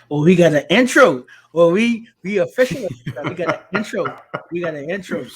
Oh, we got an intro. Well, we official. We got an intro. We got an intro.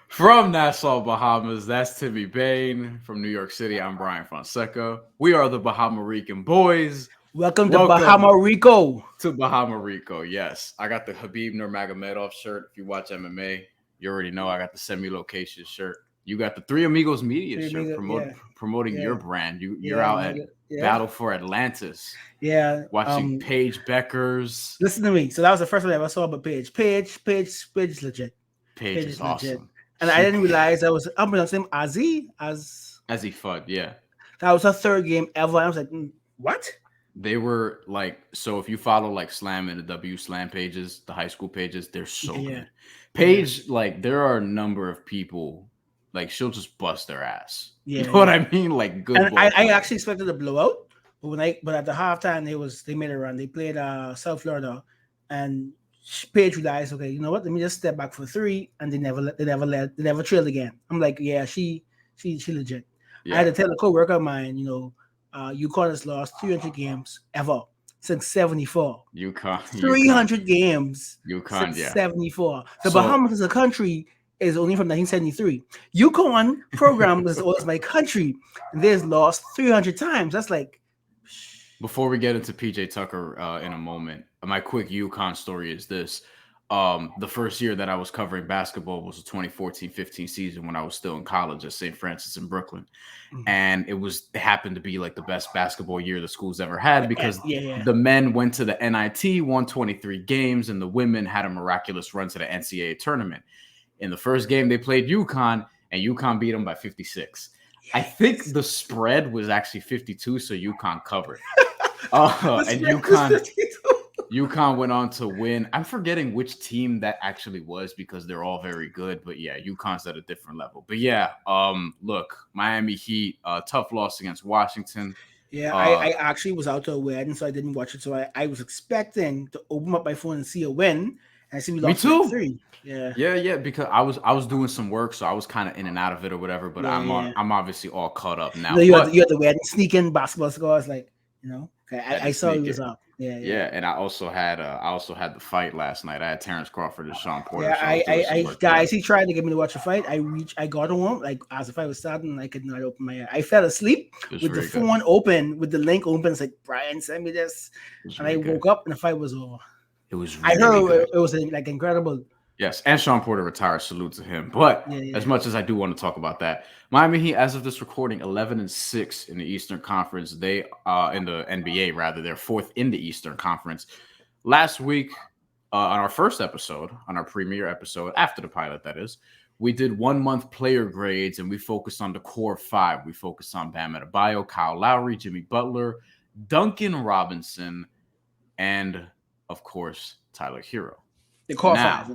From Nassau, Bahamas, that's Timmy Bain. From New York City, I'm Bryan Fonseca. We are the Bahamarican boys. Welcome to Welcome Bahama Rico. to Bahamarico. Yes, I got the Habib Nurmagomedov shirt. If you watch MMA, you already know I got the semi-location shirt. You got the Three Amigos Media shirt Yeah, promoting your yeah, brand. You're yeah, out at yeah, Battle for Atlantis yeah. watching Paige Beckers. Listen to me. So that was the first one I ever saw about Paige. Paige is legit. Paige Paige is is legit. awesome. And I didn't realize that was I'm pronouncing him As he fud, yeah. that was her third game ever. I was like, what? They were like, so if you follow like Slam and the W Slam pages, the high school pages, they're so Yeah. good. Paige, like, there are a number of people, like, she'll just bust their ass. Yeah, You know what I mean? Like, good. And I actually expected a blowout, but at the halftime they made a run. They played South Florida, and Paige realized, okay, you know what? Let me just step back for three, and they never trailed again. I'm like, yeah, she legit. Yeah. I had to tell a coworker of mine, UConn has lost 300 games ever since 74. UConn. 300 games UConn, since yeah. 74. The Bahamas as a country is only from 1973. UConn program was my country. And they've lost 300 times. That's like. Before we get into PJ Tucker in a moment, my quick UConn story is this. The first year that I was covering basketball was the 2014-15 season when I was still in college at St. Francis in Brooklyn. And it happened to be like the best basketball year the school's ever had because the men went to the NIT, won 23 games, and the women had a miraculous run to the NCAA tournament. In the first game, they played UConn, and UConn beat them by 56. Yes. I think the spread was actually 52, so UConn covered. And UConn went on to win. I'm forgetting which team that actually was because they're all very good. But yeah, UConn's at a different level. But yeah, look, Miami Heat, tough loss against Washington. Yeah, I actually was out to a wedding, so I didn't watch it. So I was expecting to open up my phone and see a win. And I see we lost 3. Yeah, because I was doing some work, so I was kind of in and out of it or whatever. But I'm obviously all caught up now. You had the wedding sneaking basketball scores, like okay, I saw he was up. Yeah, and I also had the fight last night. I had Terrence Crawford and Sean Porter. Yeah, guys, he tried to get me to watch the fight. I got home like as the fight was starting, and I could not open my eye. I fell asleep with the phone open, with the link open. It's like, Bryan, send me this, and I woke up and the fight was over. It was. I heard it was like incredible. Yes, and Sean Porter retired. Salute to him. But as much as I do want to talk about that, Miami Heat, as of this recording, 11-6 in the Eastern Conference. They in the NBA rather. They're 4th in the Eastern Conference. Last week, on our first episode, on our premiere episode after the pilot, that is, we did 1-month player grades and we focused on the core 5. We focused on Bam Adebayo, Kyle Lowry, Jimmy Butler, Duncan Robinson, and of course Tyler Hero. The core 5,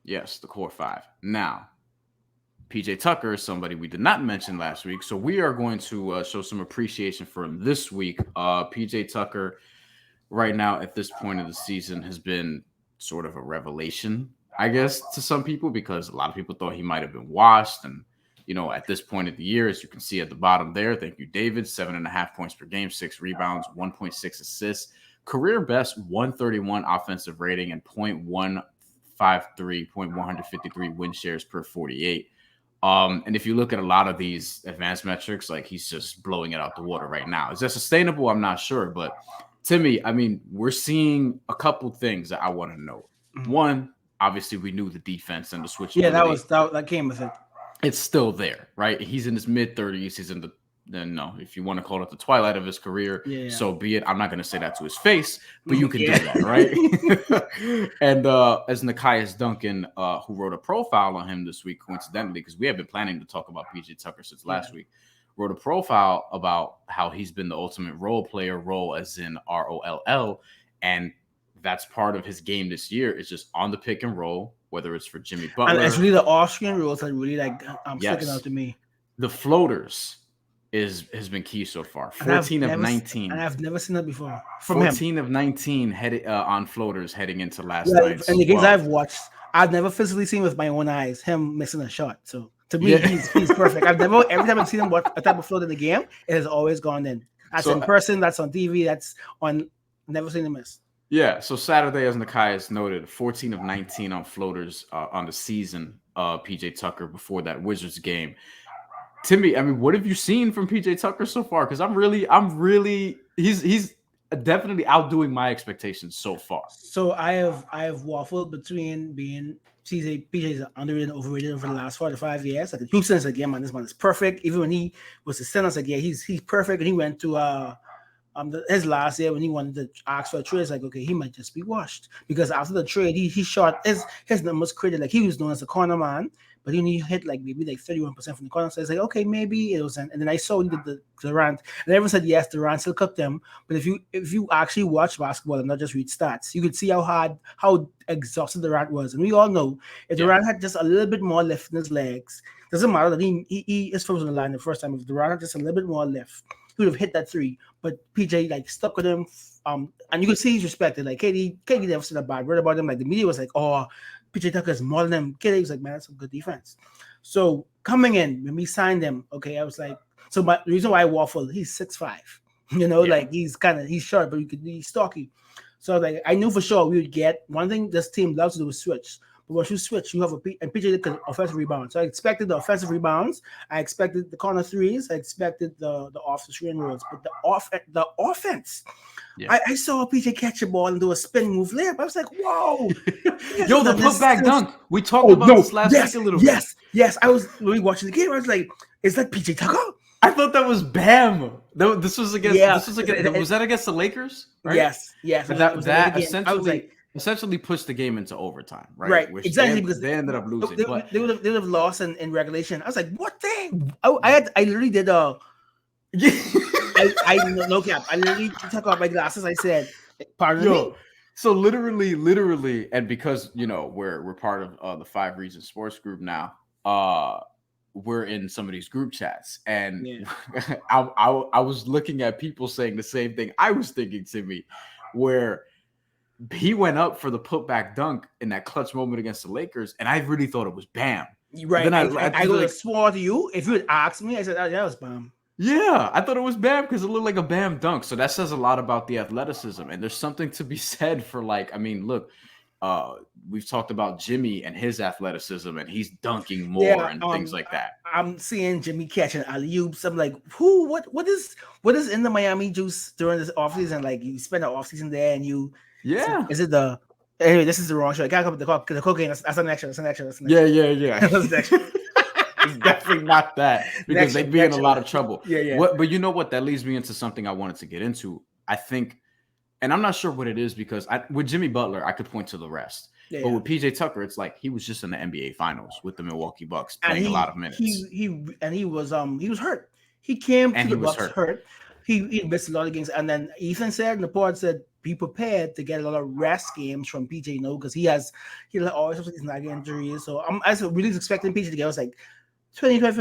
Yes, the core 5. Now, PJ Tucker is somebody we did not mention last week, so we are going to show some appreciation for him this week. PJ Tucker, right now at this point of the season, has been sort of a revelation, I guess, to some people, because a lot of people thought he might have been washed. And, at this point of the year, as you can see at the bottom there, thank you, David, 7.5 points per game, 6 rebounds, 1.6 assists, career best 131 offensive rating, and 0.153 win shares per 48. And if you look at a lot of these advanced metrics, like, he's just blowing it out the water right now. Is that sustainable? I'm not sure. But Timmy, I mean, we're seeing a couple things that I want to know. One, obviously, we knew the defense and the switch. Yeah, that came with it. It's still there, right? He's in his mid-30s. He's in the if you want to call it the twilight of his career, so be it. I'm not going to say that to his face, but you can do that, right? And as Nikias Duncan, who wrote a profile on him this week, coincidentally, because we have been planning to talk about PJ Tucker since last week, wrote a profile about how he's been the ultimate role player, role as in ROLL, and that's part of his game this year. Is just on the pick and roll, whether it's for Jimmy Butler. And it's really the Austrian rules that really sticking out to me. The floaters has been key so far. 14 of 19. And I've never seen that before. 14 of 19 headed on floaters heading into last night. And the games I've watched, I've never physically seen with my own eyes him missing a shot. So to me, he's perfect. Every time I've seen him watch a type of float in the game, it has always gone in. That's in person, that's on TV, that's on. Never seen him miss. Yeah, so Saturday, as Nakai has noted, 14 of 19 on floaters on the season. PJ Tucker before that Wizards game. Timmy, I mean, what have you seen from PJ Tucker so far? Because he's definitely outdoing my expectations so far. So I have waffled between being PJ's underrated and overrated over the last 4 to 5 years. Like Houston's like, yeah, man, this man is perfect. Even when he was the center, like, yeah, he's perfect. And he went to his last year when he wanted to ask for a trade, it's like, okay, he might just be washed because after the trade, he shot his numbers created like he was known as a corner man, but he only hit like maybe like 31% from the corner. So it's like, okay, maybe it was, and then I saw he did the Durant, and everyone said yes, Durant still cooked him. But if you actually watch basketball and not just read stats, you could see how exhausted Durant was, and we all know if Durant had just a little bit more lift in his legs, doesn't matter that he is frozen the line the first time. If Durant had just a little bit more lift, he would have hit that three, but PJ like stuck with him, and you could see he's respected. Like KD never said a bad word about him. Like the media was like, "Oh, PJ Tucker is more than him." KD was like, "Man, that's some good defense." So coming in when we signed him, okay, I was like, so the reason why I waffled, he's 6'5", like he's short, but he's stocky. So like I knew for sure we would get one thing. This team loves to do is switch. But once you switch, you have and PJ could offensive rebounds. So I expected the offensive rebounds. I expected the corner threes. I expected the off the screen rolls. But the offense, I saw PJ catch a ball and do a spin move layup. I was like, whoa. Yo, the putback dunk. We talked about this last week a little bit. Yes. I was really watching the game. I was like, is that PJ Tucker? I thought that was Bam. This was against. Was that against the Lakers? Right? Yes. That essentially pushed the game into overtime, right? Right, exactly, because they ended up losing. They would have lost in regulation. I was like, what thing? I literally did I no cap. I literally took off my glasses. I said, pardon me. So literally, and because we're part of the 5 Reasons Sports group now, we're in some of these group chats, and I was looking at people saying the same thing I was thinking to me, where he went up for the putback dunk in that clutch moment against the Lakers, and I really thought it was Bam. Right. Then I would have swore to you if you had asked me. I said, "Oh, that was Bam." Yeah, I thought it was Bam because it looked like a Bam dunk. So that says a lot about the athleticism, and there's something to be said for look, we've talked about Jimmy and his athleticism, and he's dunking more and things like that. I'm seeing Jimmy catching alley-oops. I'm like, what is in the Miami juice during this offseason? Like you spend the offseason there, and you. Yeah. Is it the anyway? This is the wrong show. I gotta come up the cocaine. That's an extra. Yeah. It's definitely not that because they'd be in a lot of trouble. Yeah. But you know what? That leads me into something I wanted to get into. I think, and I'm not sure what it is because with Jimmy Butler, I could point to the rest. But with PJ Tucker, it's like he was just in the NBA Finals with the Milwaukee Bucks playing a lot of minutes. He was hurt. He came to the Bucks hurt. He missed a lot of games, and then Ethan said, and the pod said, be prepared to get a lot of rest games from PJ, because he always has these nagging injuries. So I was really expecting PJ to get like 25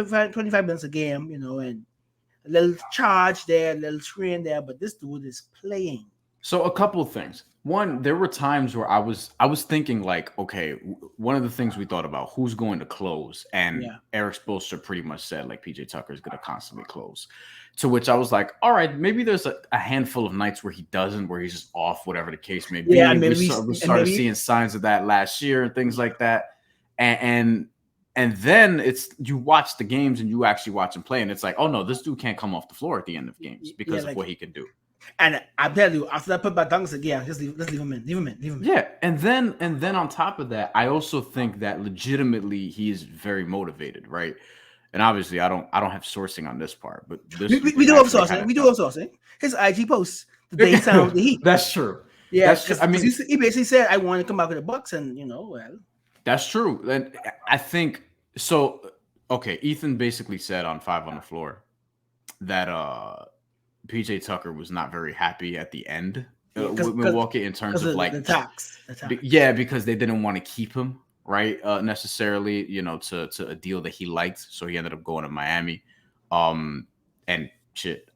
minutes a game, and a little charge there, a little screen there, but this dude is playing. So a couple of things. One, there were times where I was thinking like, okay, one of the things we thought about who's going to close, and Eric Spoelstra pretty much said like PJ Tucker is going to constantly close. To which I was like, all right, maybe there's a handful of nights where he doesn't, where he's just off, whatever the case may be. Yeah, we started seeing signs of that last year and things like that. And then you watch the games and you actually watch him play, and it's like, oh no, this dude can't come off the floor at the end of games because of what he can do. And I tell you, after that putback dunk, let's leave him in. Yeah, and then on top of that, I also think that legitimately he is very motivated, right? And obviously, I don't have sourcing on this part, but we do have sourcing. We do have sourcing. His IG posts the daytime with the Heat. That's true. Yeah, that's true. I mean, he basically said, "I want to come back with the Bucks," and well, that's true. And I think so. Okay, Ethan basically said on 5 on the Floor that PJ Tucker was not very happy at the end with Milwaukee in terms of like the tax. Yeah, because they didn't want to keep him. Right, necessarily, to a deal that he liked, so he ended up going to Miami. And shit,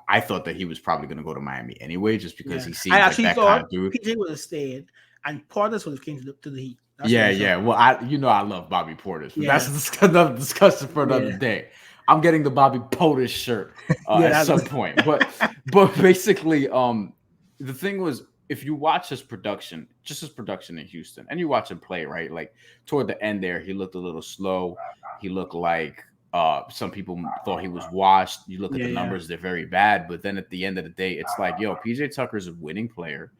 I thought that he was probably going to go to Miami anyway, just because he seems like that kind of dude. PJ would have stayed, and Portis would have came to the Heat. Yeah. Well, I love Bobby Portis, but that's another discussion for another day. I'm getting the Bobby Portis shirt at some point, but basically, the thing was, if you watch his production, just his production in Houston, and you watch him play, right? Like toward the end there, he looked a little slow. He looked like some people thought he was washed. You look at Yeah, the yeah, numbers, they're very bad. But then at the end of the day, it's like, yo, PJ Tucker's a winning player.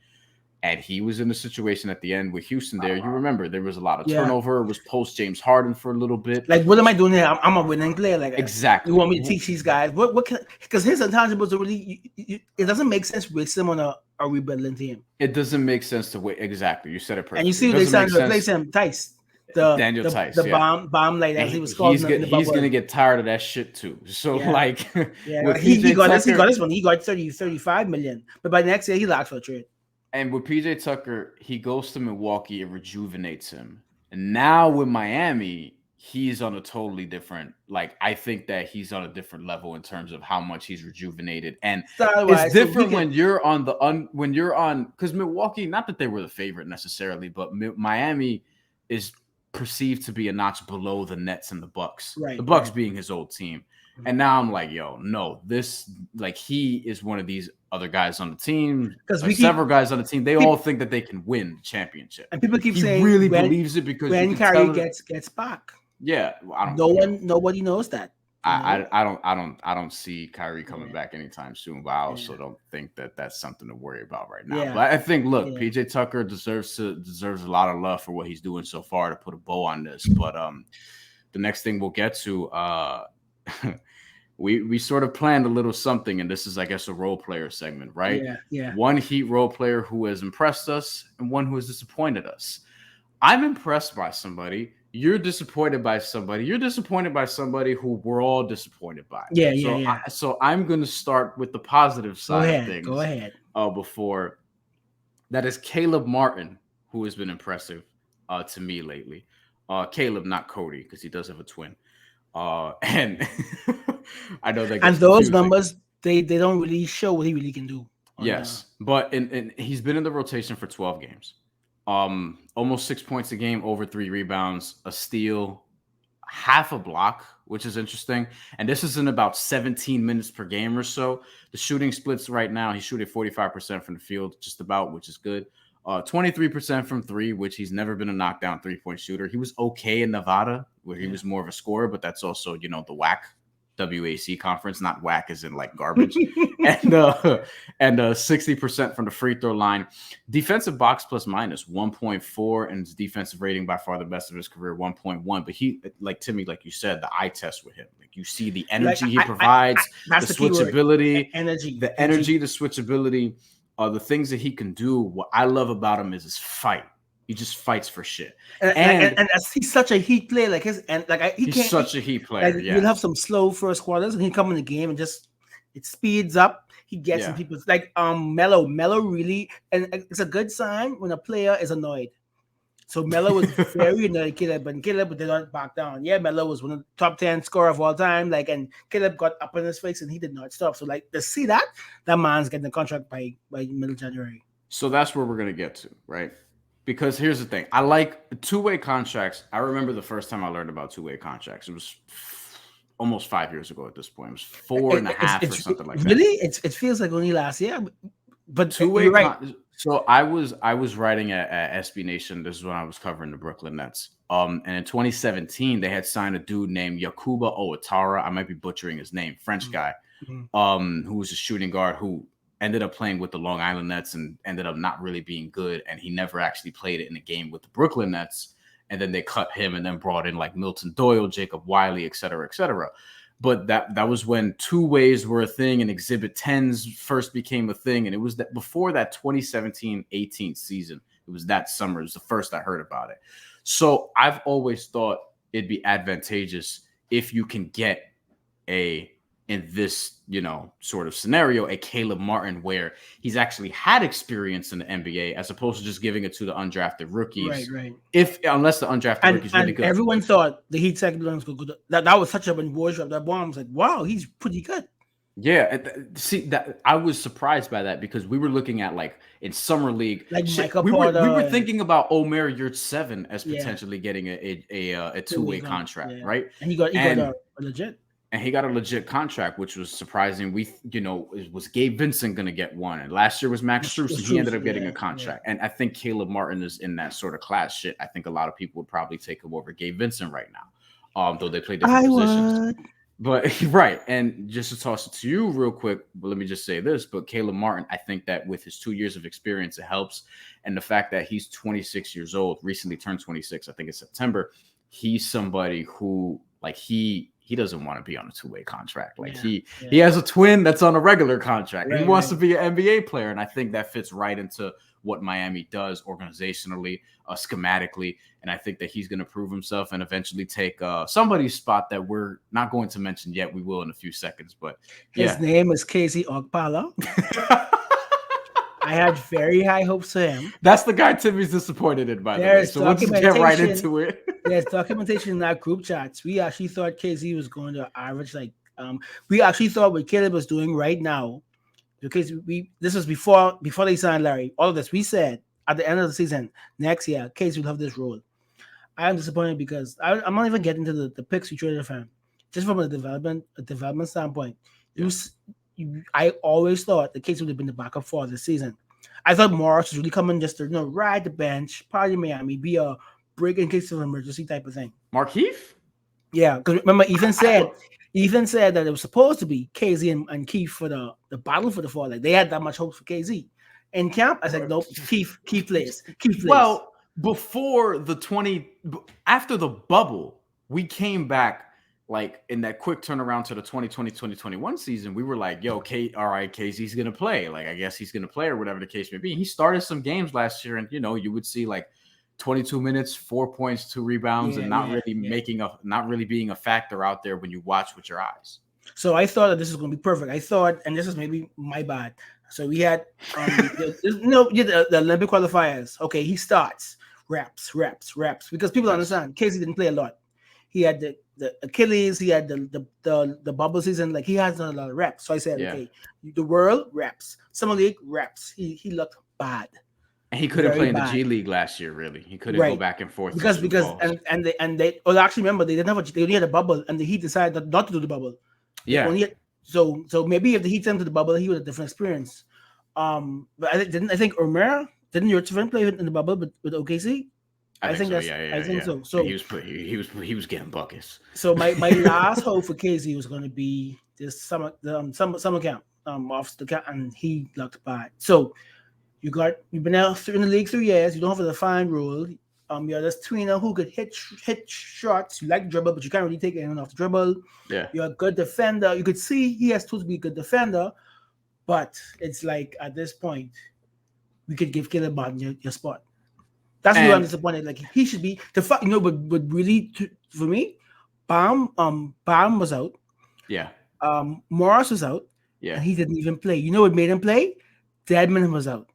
And he was in a situation at the end with Houston there. You remember there was a lot of yeah. turnover. It was post James Harden for a little bit. Like, what am I doing here? I'm a winning player. Like, you Exactly. want me to teach these guys what can? Because his intangibles are really. It doesn't make sense to waste him on a rebuilding team. It doesn't make sense to wait. Exactly. You said it perfectly. And you see, It they doesn't make signed to sense. replace him, Tice. The Daniel Tice, the yeah. bomb light, as he was called in the he's bubble. gonna get tired of that shit too. So Yeah. like, Yeah, with he got this. He Tucker- got this one. He got 35 million. But by next year, he locked for a trade. And with PJ Tucker, he goes to Milwaukee, it rejuvenates him. And now with Miami, he's on a totally different, like, I think that he's on a different level in terms of how much he's rejuvenated. And Style-wise, it's different when you're on because Milwaukee, not that they were the favorite necessarily, but Miami is perceived to be a notch below the Nets and the Bucks. Right, The Bucks right. being his old team. And now I'm like, yo, no, this, like, he is one of these other guys on the team. Because several guys on the team, they all think that they can win the championship. And people keep he saying really believes it because when Kyrie gets back. Yeah, I don't. Nobody knows that. I don't see Kyrie coming back anytime soon, but I also don't think that that's something to worry about right now. Yeah. But I think, look, PJ Tucker deserves a lot of love for what he's doing so far to put a bow on this. But the next thing we'll get to, we sort of planned a little something, and this is, I guess, a role player segment, right? Yeah. One Heat role player who has impressed us and one who has disappointed us. I'm impressed by somebody. You're disappointed by somebody. You're disappointed by somebody who we're all disappointed by. So I'm going to start with the positive side of things. Go ahead. Before that is Caleb Martin, who has been impressive to me lately. Caleb, not Cody, because he does have a twin. And I know that. And those numbers, they don't really show what he really can do. Yes, but he's been in the rotation for 12 games. Almost 6 points a game, over 3 rebounds, a steal, half a block, which is interesting. And this is in about 17 minutes per game or so. The shooting splits right now, he's shooting 45% from the field, just about, which is good. 23% from 3, which he's never been a knockdown 3-point shooter. He was okay in Nevada, where he was more of a scorer, but that's also, the WAC conference, not whack as in like garbage. and 60% from the free throw line. Defensive box plus minus 1.4, and his defensive rating by far the best of his career, 1.1. But he, like Timmay, like you said, the eye test with him. Like you see the energy he provides, the switchability, the switchability, the things that he can do. What I love about him is his fight. He just fights for shit, and he's such a Heat player. Like he's such a Heat player. Like, you'll have some slow first quarters, and he come in the game and just it speeds up. He gets in people's like Melo really, and it's a good sign when a player is annoyed. So Melo was very annoyed at Caleb did not back down. Yeah, Melo was one of the top 10 scorer of all time. Like, and Caleb got up in his face and he did not stop. So like to see that man's getting a contract by middle of January. So that's where we're gonna get to, right? Because here's the thing. I like two-way contracts. I remember the first time I learned about two-way contracts. It was almost 5 years ago at this point. It was 4.5 or something like that. Really? It feels like only last year. But two-way right. So I was writing at SB Nation. This is when I was covering the Brooklyn Nets. And in 2017, they had signed a dude named Yakuba Owatara. I might be butchering his name, French guy, who was a shooting guard who ended up playing with the Long Island Nets and ended up not really being good. And he never actually played it in a game with the Brooklyn Nets. And then they cut him and then brought in like Milton Doyle, Jacob Wiley, et cetera, et cetera. But that was when two ways were a thing and Exhibit 10s first became a thing. And it was that before that 2017-18 season. It was that summer. It was the first I heard about it. So I've always thought it'd be advantageous if you can get in this, sort of scenario, a Caleb Martin where he's actually had experience in the NBA as opposed to just giving it to the undrafted rookies. Right. Unless the undrafted rookie's really good. Everyone thought the Heat second was good. That was such a when boys dropped that bomb. I was like, wow, he's pretty good. Yeah, see that I was surprised by that because we were looking at like in summer league, like we were thinking about Omer Yurtseven as potentially getting a two-way contract, right? And he got legit. and he got a legit contract, which was surprising. Was Gabe Vincent going to get one? And last year was Max Strus, and he ended up getting a contract. And I think Caleb Martin is in that sort of class shit. I think a lot of people would probably take him over Gabe Vincent right now, though they play different positions. But right, and just to toss it to you real quick, but let me just say this. But Caleb Martin, I think that with his 2 years of experience, it helps. And the fact that he's 26 years old, recently turned 26, I think in September, he's somebody who, like, he doesn't want to be on a two-way contract. Like he has a twin that's on a regular contract. Right, he wants to be an NBA player. And I think that fits right into what Miami does organizationally, schematically. And I think that he's going to prove himself and eventually take somebody's spot that we're not going to mention yet. We will in a few seconds, but his name is Casey Okpala. I had very high hopes for him. That's the guy Timmy's disappointed in, by the way. So we'll just get right into it. There's documentation in our group chats. We actually thought Casey was going to average we actually thought what Caleb was doing right now, because this was before they signed Larry. All of this, we said at the end of the season next year, Casey will have this role. I am disappointed because I'm not even getting to the picks we traded for him. Just from a development standpoint, I always thought the Casey would have been the backup for this season. I thought Morris was really coming just to ride the bench, probably Miami, be a break in case of emergency type of thing. Markeith? Yeah, because remember Ethan said that it was supposed to be KZ and Keith for the battle for the fall. Like they had that much hope for KZ. In camp, I said, nope, Keith plays. Well, after the bubble, we came back like in that quick turnaround to the 2020-2021 season. We were like, yo, all right, KZ's going to play. Like, I guess he's going to play or whatever the case may be. He started some games last year and, you would see like 22 minutes, 4 points, 2 rebounds, and not really being a factor out there when you watch with your eyes. So I thought that this was going to be perfect. I thought, and this is maybe my bad. So we had the Olympic qualifiers. Okay, he starts reps because people understand Casey didn't play a lot. He had the Achilles, he had the bubble season, like he has done a lot of reps. So I said, okay, the world reps, summer league reps. He looked bad. And he couldn't play in the G League last year, really. He couldn't go back and forth because they actually remember they only had a bubble and the Heat decided not to do the bubble. Yeah. So maybe if the Heat sent him to the bubble, he would have a different experience. But I think Omer didn't Yurtseven play in the bubble with OKC? I think so. So he was getting buckets. So my last hope for KZ was going to be this summer camp off the camp, and he looked bad. So you've been out in the league 3 years. You don't have a defined role. You're this tweener who could hit shots. You like dribble, but you can't really take anyone off the dribble. Yeah, you're a good defender. You could see he has tools to be a good defender, but it's like at this point, we could give Caleb Martin your spot. That's why I'm disappointed. Like he should be but really for me, Bain was out. Yeah. Morris was out. Yeah. And he didn't even play. You know what made him play? Deadman was out.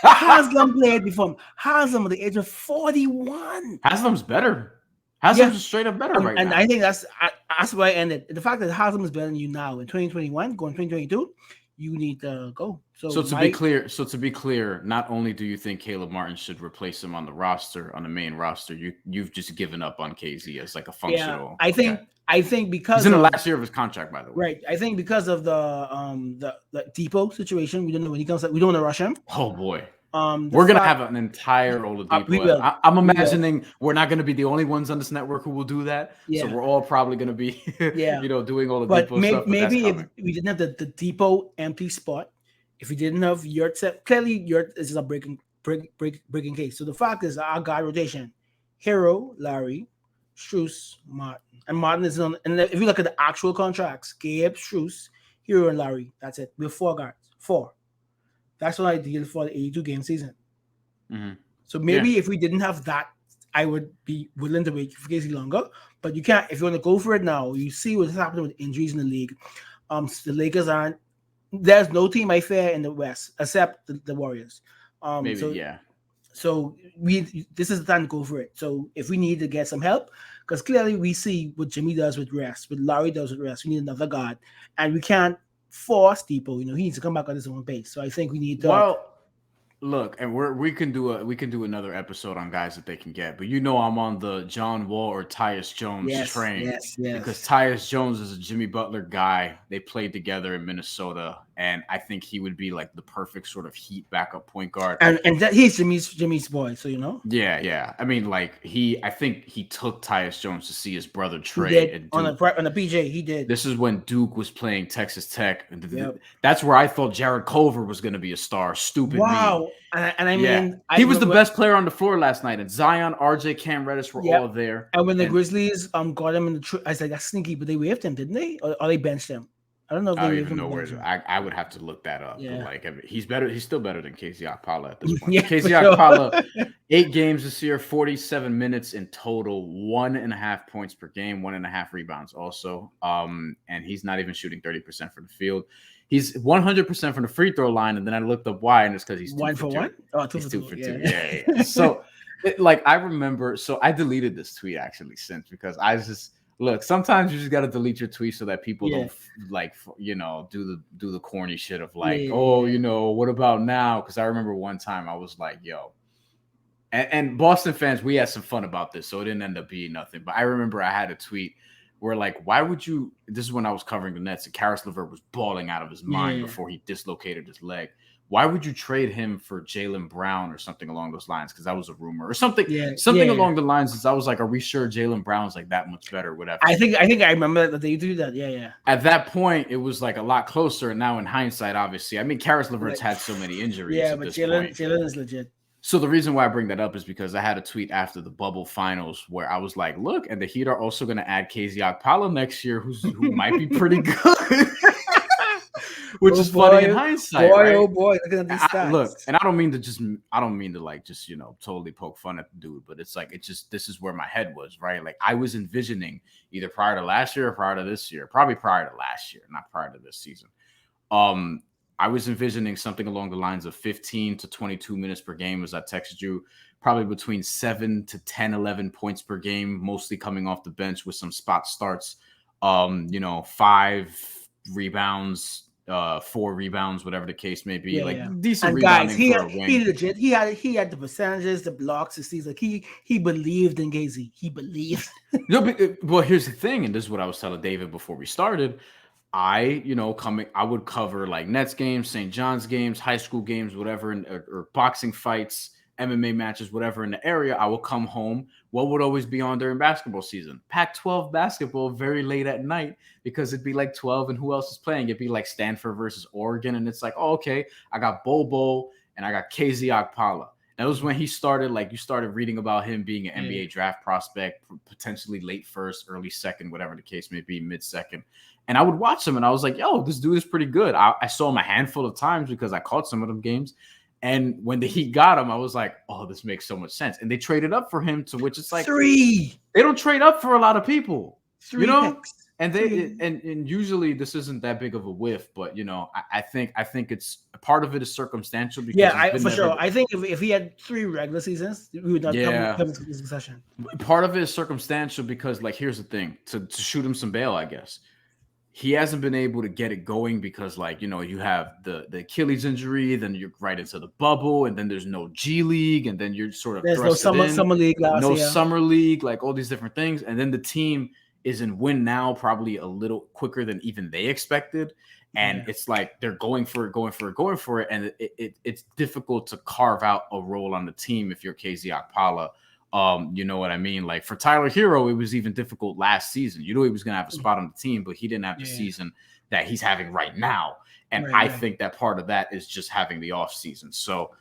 Haslam played before him. Haslam at the age of 41. Haslam's better. Haslam's straight up better right now. And I think that's why I ended. The fact that Haslam is better than you now in 2021, going 2022, you need to go. So to be clear, not only do you think Caleb Martin should replace him on the main roster, you've just given up on KZ as like a functional. Yeah, I think because he's in the last year of his contract, by the way. Right. I think because of the Depot situation, we don't know when he comes. We don't want to rush him. Oh boy. We're gonna have an entire Oladipo. I'm imagining we're not gonna be the only ones on this network who will do that. Yeah. So we're all probably gonna be, doing all the Oladipo stuff. But maybe if we didn't have the Depot empty spot, if we didn't have Yurt, clearly Yurt is a breaking case. So the fact is, our guard rotation: Hero, Larry, Strus, Martin, and Martin is on. And if you look at the actual contracts, Gabe, Strus, Hero, and Larry, that's it. We have 4 guards. 4. That's what I did for the 82-game season. Mm-hmm. So maybe if we didn't have that, I would be willing to wait for Casey longer. But you can't. If you want to go for it now, you see what's happening with injuries in the league. The Lakers aren't. There's no team I fear in the West except the Warriors. So this is the time to go for it. So if we need to get some help, because clearly we see what Jimmy does with rest, what Larry does with rest, we need another guard, and we can't force Depot. He needs to come back on his own pace. So I think we need to. Well, Look, and we can do another episode on guys that they can get, but I'm on the John Wall or Tyus Jones Yes, train yes, because yes. Tyus Jones is a Jimmy Butler guy. They played together in Minnesota, and I think he would be like the perfect sort of Heat backup point guard. And that he's Jimmy's boy, so you know. Yeah, yeah. I mean, like I think he took Tyus Jones to see his brother He Trey did at on Duke. a PJ. He did. This is when Duke was playing Texas Tech. Yep. That's where I thought Jared Culver was going to be a star. Stupid me. Wow. And I Yeah, mean, he was the best player on the floor last night. And Zion, RJ, Cam Reddish were yeah. all there. And when the Grizzlies got him in the, I was like, that's sneaky, but they waived him, didn't they? Or they benched him? I don't know if they waived him. I would have to look that up. Yeah. But like, I mean, he's better. He's still better than Casey Okpala at this point. Yeah, Casey Okpala, 8 games this year, 47 minutes in total, 1.5 points per game, 1.5 rebounds also. And he's not even shooting 30% from the field. He's 100% from the free throw line, and then I looked up why, and it's because he's 2 for 2. Oh, 2 he's for 2 for 2. Yeah. Yeah. So, I remember. So I deleted this tweet actually since because I just. Look, sometimes you just got to delete your tweet so that people don't do the corny shit of like, what about now? Because I remember one time I was like, yo, and Boston fans, we had some fun about this, so it didn't end up being nothing. But I remember I had a tweet where like, why would you? This is when I was covering the Nets, and Karis LeVert was balling out of his mind before he dislocated his leg. Why would you trade him for Jaylen Brown or something along those lines? Because that was a rumor or something. Along the lines. Is I was like, are we sure Jaylen Brown's like that much better? Whatever. I think I remember that they do that. Yeah. At that point, it was like a lot closer. And now in hindsight, obviously, I mean, Karis LeVert's had so many injuries. Yeah, but Jaylen is legit. So the reason why I bring that up is because I had a tweet after the bubble finals where I was like, look, and the Heat are also going to add KZ Okpala next year, who might be pretty good. Which is funny in hindsight, right? Oh boy, look at these stats. Look, and I don't mean to totally poke fun at the dude, but it's like this is where my head was, right? Like I was envisioning either prior to last year or prior to this year, probably prior to last year, not prior to this season. I was envisioning something along the lines of 15 to 22 minutes per game, as I texted you, probably between 7 to 10, 11 points per game, mostly coming off the bench with some spot starts. 5 rebounds. 4 rebounds, whatever the case may be, decent. And rebounding guys, he legit. He had the percentages, the blocks. It's like he believed in Gazy. He believed. Well, here's the thing, and this is what I was telling David before we started. I would cover like Nets games, St. John's games, high school games, whatever, or boxing fights, MMA matches, whatever in the area. I will come home. What would always be on during basketball season? Pac-12 basketball very late at night because it'd be like 12 and who else is playing? It'd be like Stanford versus Oregon. And it's like, oh, okay, I got Bobo and I got KZ Okpala. That was when he started, like you started reading about him being an NBA draft prospect, potentially late first, early second, whatever the case may be, mid-second. And I would watch him and I was like, yo, this dude is pretty good. I saw him a handful of times because I caught some of them games. And when the Heat got him, I was like, oh, this makes so much sense. And they traded up for him, to which it's like 3. They don't trade up for a lot of people, 3 picks. And and usually this isn't that big of a whiff, but I think it's part of it is circumstantial. Because for sure. I think if he had 3 regular seasons, we would not come into this discussion. Part of it is circumstantial because, like, here's the thing: to shoot him some bail, I guess. He hasn't been able to get it going because, like, you have the Achilles injury, then you're right into the bubble, and then there's no G League, and then you're sort of there's no summer league, summer league, like all these different things, and then the team is in win now, probably a little quicker than even they expected, and it's like they're going for it, and it's difficult to carve out a role on the team if you're KZ Okpala. You know what I mean? Like for Tyler Hero, it was even difficult last season. He was going to have a spot on the team, but he didn't have the season that he's having right now. And I think that part of that is just having the off season. So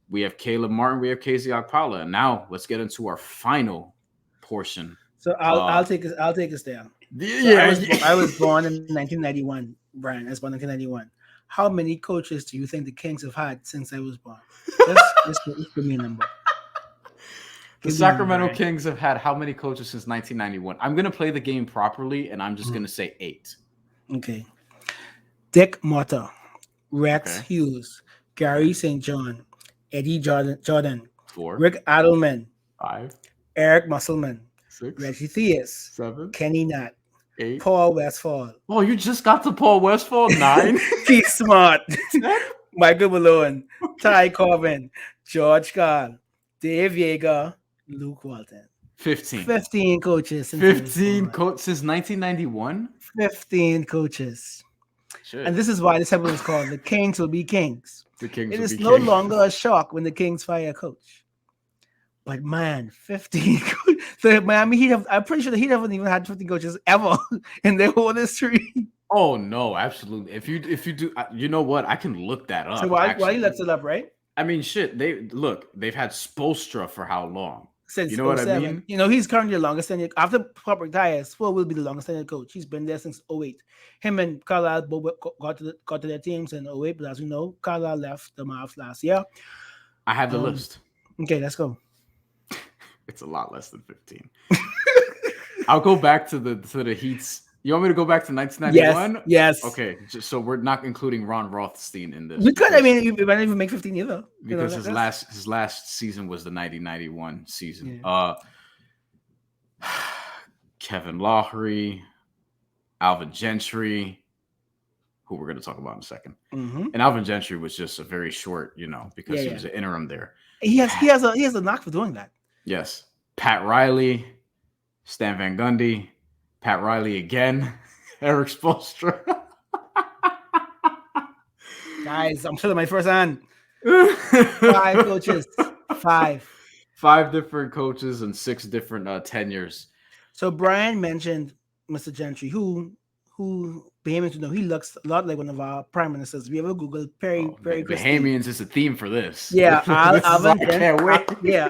we have Caleb Martin, we have KZ Okpala. And now let's get into our final portion. So I'll take us there. I was born in 1991, Bryan. I was born in 1991. How many coaches do you think the Kings have had since I was born? Just give me a number. The Sacramento Kings have had how many coaches since 1991? I'm going to play the game properly, and I'm just going to say 8. Okay. Dick Motta, Rex Hughes, Gary St. John, Eddie Jordan, 4, Rick Adelman, 5, Eric Musselman, 6, Reggie Theus, 7, Kenny Natt, 8, Paul Westphal. Oh, you just got to Paul Westphal, 9. Keith Smart, Michael Malone, Ty Corbin, George Karl, Dave Yeager, Luke Walton. 15. 15 coaches since he was 15 born. coach since 1991. 15 coaches. And Shit. this is why this episode is called The Kings Will Be Kings. The Kings It will is be no king. longer a shock when the Kings fire a coach. But man, 15 so Miami Heat I'm pretty sure the Heat haven't even had 15 coaches ever in their whole history. Oh no, absolutely. If you do, you know what? I can look that So up. why you Actually, looked it up, right? I mean, shit. They've had Spolstra for how long? You Since know what I '07. mean? You know, he's currently the longest tenured after Pop retires. Spo will be the longest tenured coach. He's been there since '08. Him and Carlisle both got to their teams in '08, but as we know, Carlisle left the Mavs last year. I have the list. Okay, let's go. It's a lot less than 15. I'll go back to the Heats. You want me to go back to 1991? Yes. Okay, so we're not including Ron Rothstein in this. We could. I mean, we might even make 15 either. Because his last season was the 1991 season. Yeah. Kevin Lowry, Alvin Gentry, who we're going to talk about in a second. Mm-hmm. And Alvin Gentry was just a very short, because he was an interim there. He has a knock for doing that. Yes. Pat Riley, Stan Van Gundy, Pat Riley again, Eric Spoelstra. Guys, I'm showing my first hand. 5 coaches. 5. 5 different coaches and 6 different tenures. So Bryan mentioned Mr. Gentry, who Bahamians know he looks a lot like one of our prime ministers. If you ever Google Perry Christie. Bahamians is a theme for this. Yeah,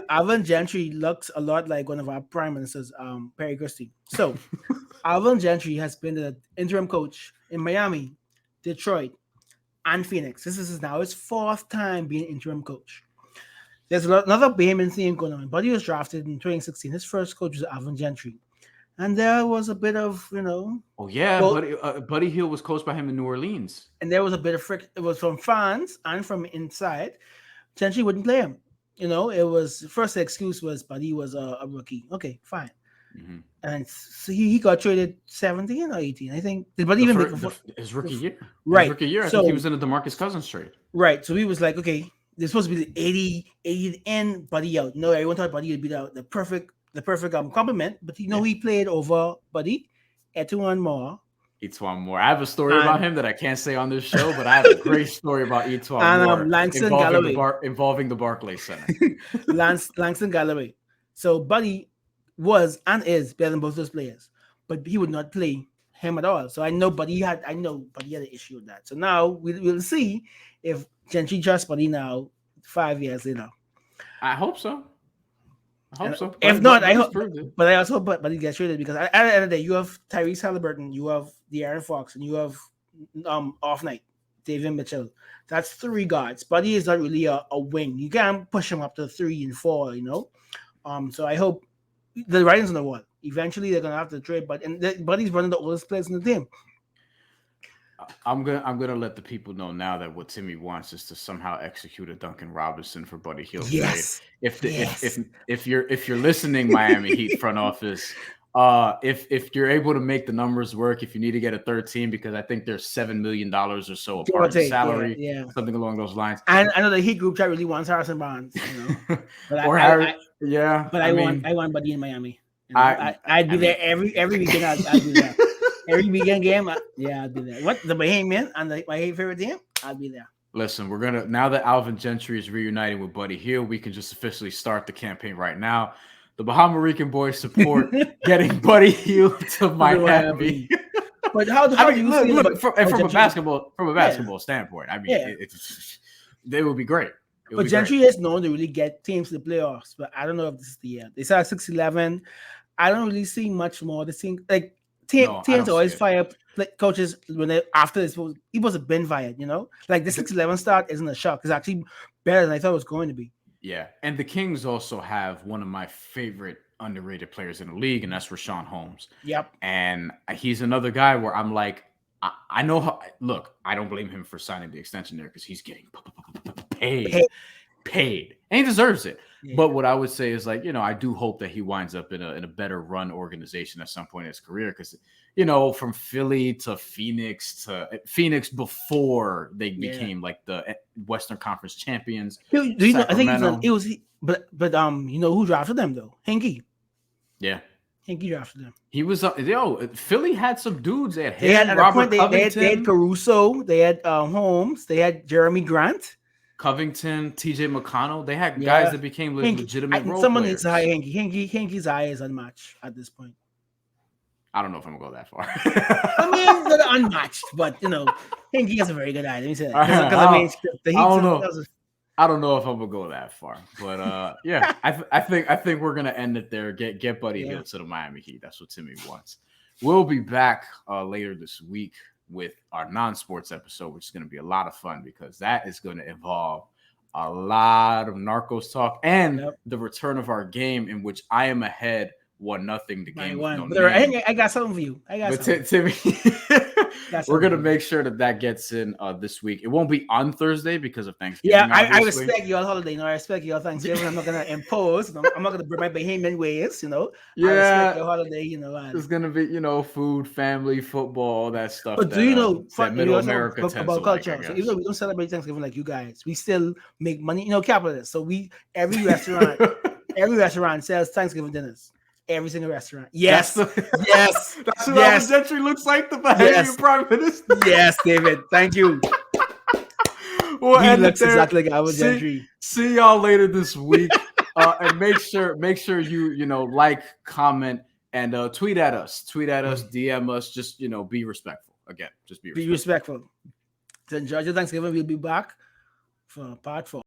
Alvin Gentry looks a lot like one of our prime ministers, Perry Christie. So Alvin Gentry has been the interim coach in Miami, Detroit, and Phoenix. This is now his 4th time being interim coach. There's another Bahamian theme going on. Buddy was drafted in 2016. His first coach was Alvin Gentry. And there was a bit of, Oh, yeah. Buddy Hield was coached by him in New Orleans. And there was a bit of friction. It was from fans and from inside. Gentry wouldn't play him. It was first the excuse was Buddy was a rookie. Okay, fine. Mm-hmm. And so he got traded 17 or 18, I think. Did Buddy even make his rookie year? Right. His rookie year. I think he was in a DeMarcus Cousins trade. Right. So he was like, okay, this supposed to be the 80 in, Buddy out. Everyone thought Buddy would be the perfect compliment, but he played over Buddy, Etuan Moore. Etuan Moore. I have a story about him that I can't say on this show, but I have a great story about Etuan Moore Langston Galloway. Involving the Barclays Center. Langston Galloway. So Buddy was and is better than both those players, but he would not play him at all. So I know Buddy had an issue with that. So now we'll see if Gentry trusts Buddy now 5 years later. I hope so. So. If not, I hope. But I also hope Buddy gets traded because at the end of the day, you have Tyrese Halliburton, you have De'Aaron Fox, and you have off night David Mitchell. That's 3 guards. Buddy is not really a wing. You can't push him up to 3 and 4. So I hope the writing's on the wall. Eventually, they're gonna have to trade. Buddy's one of the oldest players in the team. I'm gonna let the people know now that what Timmy wants is to somehow execute a Duncan Robinson for Buddy Hield yes. trade. If you're listening, Miami Heat front office, if you're able to make the numbers work, if you need to get a third team, because I think there's $7 million or so a part of the salary, something along those lines. And I know the Heat group chat really wants Harrison Barnes, but I want Buddy in Miami. I'd be there every weekend. I'd be there. Every weekend game, I'll be there. What the Bahamian and my favorite team, I'll be there. Listen, we're gonna now that Alvin Gentry is reuniting with Buddy Hield, we can just officially start the campaign right now. The Bahamarican boys support getting Buddy Hield to Miami. But how do you look from a basketball standpoint? I mean, they would be great. But Gentry is known to really get teams to the playoffs. But I don't know if this is the year. They saw 6-11. I don't really see much more. They seem like. Teams always fire coaches when after this. He was a bin fired, Like the 6-11 start isn't a shock. It's actually better than I thought it was going to be. Yeah, and the Kings also have one of my favorite underrated players in the league, and that's Rashawn Holmes. Yep. And he's another guy where I'm like, I know how. Look, I don't blame him for signing the extension there because he's getting paid. paid, and he deserves it. Yeah. But what I would say is like, I do hope that he winds up in a better run organization at some point in his career, because from Philly to Phoenix before they became like the Western Conference champions. Do you know? I think it was but who drafted them though? Hinkie. Yeah. Hinkie drafted them. He was Philly had some dudes. They had Robert Covington. They had Caruso. They had Holmes. They had Jeremy Grant. Covington, TJ McConnell. They had guys that became legitimate role someone players. Needs to hire Hinkie. Hinkie's eye is unmatched at this point. I don't know if I'm gonna go that far. I mean, they're unmatched, but Hinkie has a very good eye. Let me say that. I don't know. I don't know if I'm gonna go that far, but I think we're gonna end it there. Get Buddy Hield to the Miami Heat. That's what Timmay wants. We'll be back later this week with our non-sports episode, which is going to be a lot of fun, because that is going to involve a lot of Narcos talk and the return of our game, in which I am ahead 1-0 the game. I got something for you. Timmy, we're going to make sure that gets in this week. It won't be on Thursday because of Thanksgiving. Yeah, I respect your holiday. I respect your Thanksgiving. I'm not going to impose. I'm not going to bring my Bahamian ways, Yeah. I respect your holiday, It's going to be, food, family, football, all that stuff. But do you know that Middle America tends about culture? Like, so even though we don't celebrate Thanksgiving like you guys, we still make money, capitalists. So every restaurant sells Thanksgiving dinners. Every single restaurant. Yes. Yes. That's what Alvin Gentry looks like, the Bahamian Prime Minister. Yes, David. Thank you. He looks exactly like Alvin Gentry. See y'all later this week. And make sure you like, comment, and tweet at us. DM us. Just be respectful. Again, just be respectful. So enjoy your Thanksgiving. We'll be back for part 4.